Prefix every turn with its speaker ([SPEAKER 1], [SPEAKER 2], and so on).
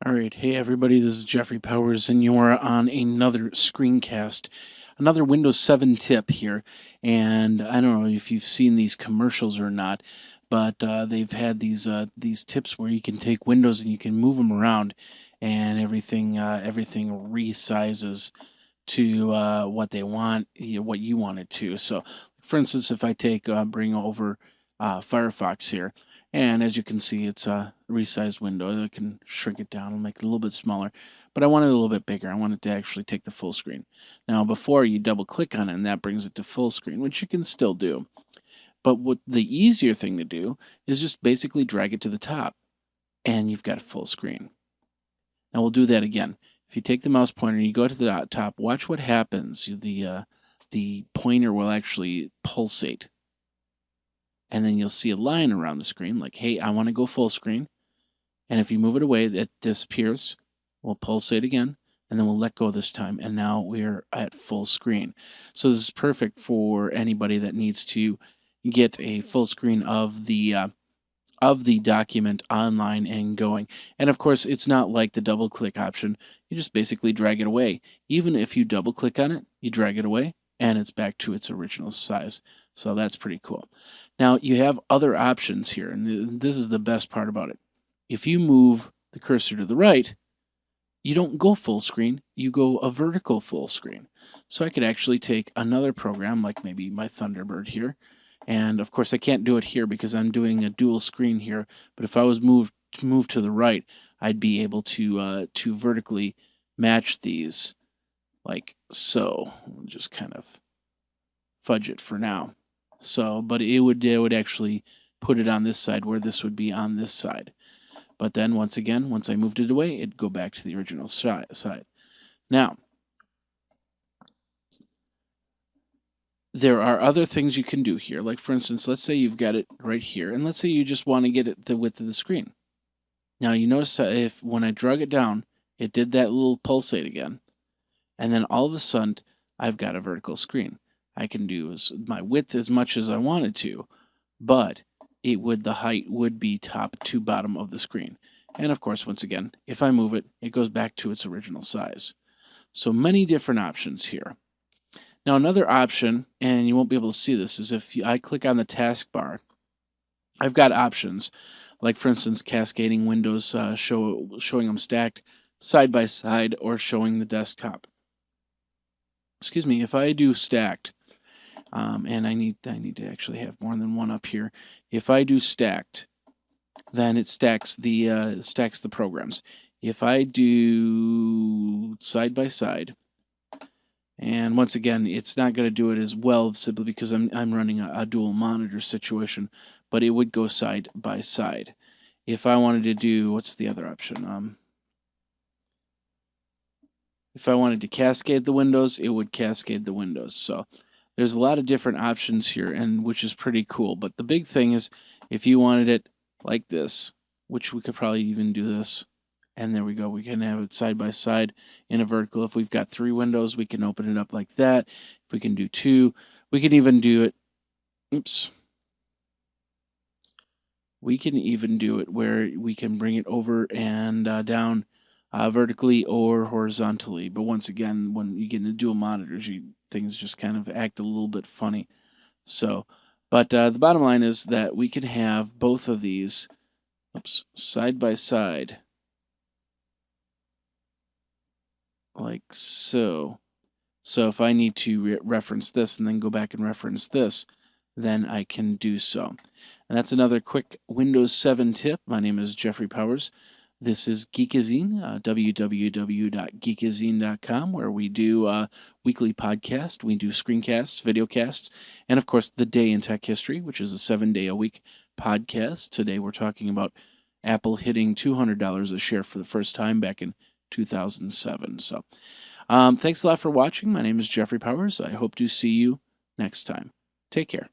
[SPEAKER 1] All right, hey everybody, this is Jeffrey Powers, and you are on another screencast, another Windows 7 tip here. And I don't know if you've seen these commercials or not, but they've had these tips where you can take Windows and you can move them around, and everything resizes to what they want, what you want it to. So, for instance, if I bring over Firefox here. And as you can see, it's a resized window. I can shrink it down and make it a little bit smaller, but I want it a little bit bigger. I want it to actually take the full screen. Now, before you double click on it, and that brings it to full screen, which you can still do. But what the easier thing to do is just basically drag it to the top, and you've got full screen. Now we'll do that again. If you take the mouse pointer and you go to the top, watch what happens. The pointer will actually pulsate. And then you'll see a line around the screen like, hey, I want to go full screen. And if you move it away, it disappears. We'll pulsate again, and then we'll let go this time. And now we're at full screen. So this is perfect for anybody that needs to get a full screen of the document online and going. And of course, it's not like the double click option. You just basically drag it away. Even if you double click on it, you drag it away, and it's back to its original size. So that's pretty cool. Now you have other options here, and this is the best part about it. If you move the cursor to the right, you don't go full screen, you go a vertical full screen. So I could actually take another program, like maybe my Thunderbird here, and of course I can't do it here because I'm doing a dual screen here, but if I was moved to the right, I'd be able to vertically match these like so. We'll just kind of fudge it for now. So, but it would actually put it on this side where this would be on this side. But then once again, once I moved it away, it'd go back to the original side. Now, there are other things you can do here. Like for instance, let's say you've got it right here, and let's say you just want to get it the width of the screen. Now you notice that when I drag it down, it did that little pulsate again. And then all of a sudden, I've got a vertical screen. I can do my width as much as I wanted to, but the height would be top to bottom of the screen. And of course, once again, if I move it, it goes back to its original size. So many different options here. Now another option, and you won't be able to see this, is if I click on the taskbar, I've got options, like for instance, cascading windows, showing them stacked side by side, or showing the desktop. Excuse me, if I do stacked, and I need to actually have more than one up here. If I do stacked, then it stacks the programs. If I do side by side, and once again, it's not going to do it as well simply because I'm running a dual monitor situation, but it would go side by side. If I wanted to do, what's the other option? If I wanted to cascade the windows, it would cascade the windows. So there's a lot of different options here, and which is pretty cool. But the big thing is, if you wanted it like this, which we could probably even do this, and there we go. We can have it side by side in a vertical. If we've got 3 windows, we can open it up like that. If we can do 2, we can even do it. Oops. We can even do it where we can bring it over and down vertically or horizontally. But once again, when you get into dual monitors, things just kind of act a little bit funny. So, but the bottom line is that we can have both of these side by side, like so. So if I need to reference this and then go back and reference this, then I can do so. And that's another quick Windows 7 tip. My name is Jeffrey Powers. This is Geekazine, www.geekazine.com, where we do weekly podcasts, we do screencasts, videocasts, and of course, The Day in Tech History, which is a 7-day-a-week podcast. Today we're talking about Apple hitting $200 a share for the first time back in 2007. So thanks a lot for watching. My name is Jeffrey Powers. I hope to see you next time. Take care.